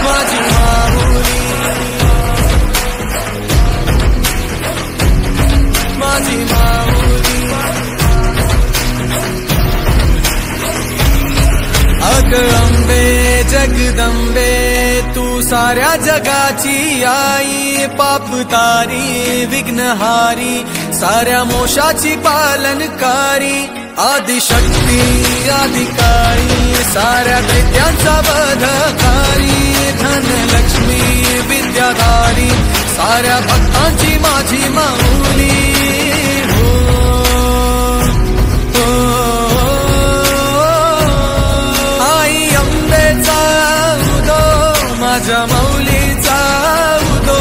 माझी माऊली, माझी माऊली, अग अंबे जगदंबे तू साऱ्या जगाची आई, पाप तारी विघ्नहारी साऱ्या मोशाची पालनकारी, आदिशक्ती आदिकारी साऱ्या दैत्यांचा वधकारी, धनलक्ष्मी विद्याधारी साऱ्या भक्तांची माझी माऊली। हो, हो, आई अंबेचा उदो माझ्या माऊलीचा उदो,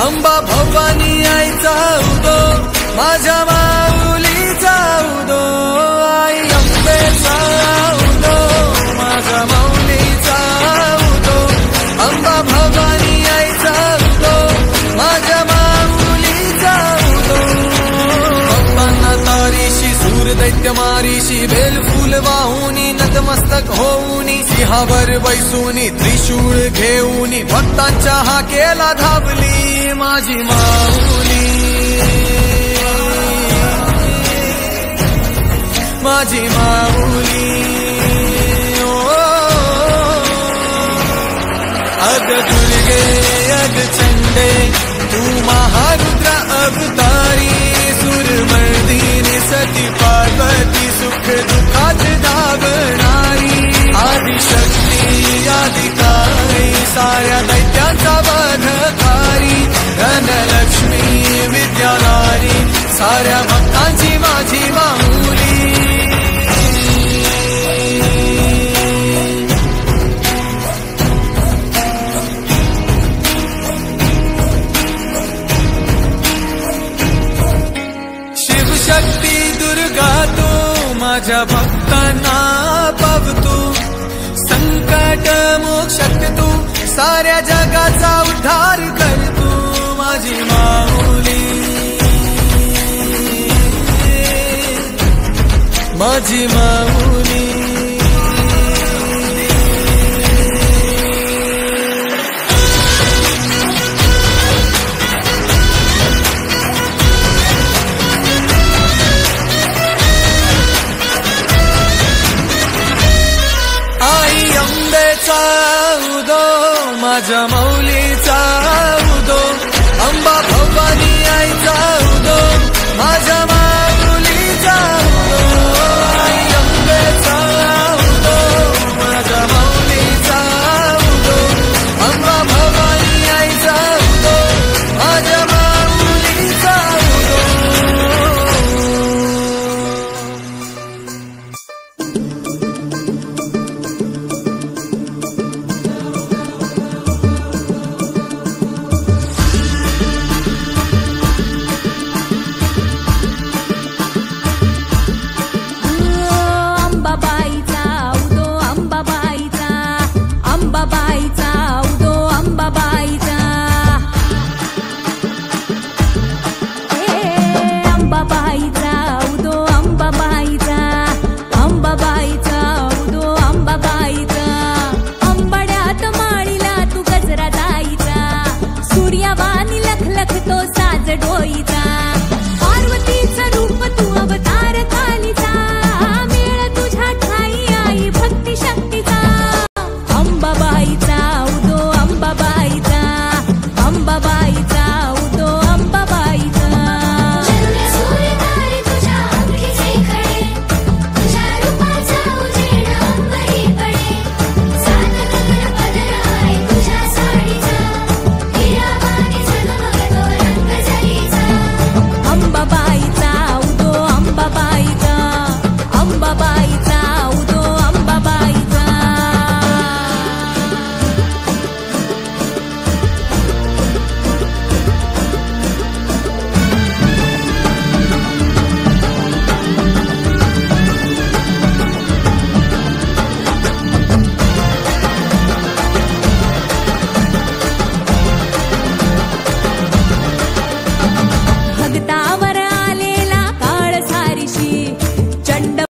अंबा भवानी आईचा उदो माझ्या माऊलीचा उदो, आई अंबेचा उदो माझ्या माऊलीचा उदो, अंबा भवानी आईचा उदो माझ्या माऊलीचा उदो। भक्तांना तारीशी सूर दैत्य मारीशी बेल फूल वाहुनी नतमस्तक होऊनी, सिंहावर बैसूनी त्रिशूळ घेऊनी भक्तांच्या हाकेला धावली माझी माऊली, माझी माऊली। अग दुर्गे अग चंडे तू महारुद्र अवतारी, सुरमर्दिनी सती पार्वती सुख दुःखात धावणारी, आदिशक्ती आदिकारी साऱ्या दैत्यांचा वधकारी, धनलक्ष्मी विद्याधारी साऱ्या भक्तांची माझी माऊली। शिवशक्ती दुर्गा तू माझ्या भक्तांना पावतू, संकट मोक्षक तू साऱ्या जगाचा उद्धार कर तू माझी माऊली, माझी माऊली। आई अंबेचा उदो माझ्या माऊलीचा उदो, अंबा भवानी आईचा उदो माझ्या माऊलीचा उदो, आई अंबेचा उदो माझ्या माऊलीचा उदो, अंबा भवानी आईचा उदो माझ्या माऊलीचा उदो। सूर्यावानी लख लख तो साज डोईचा,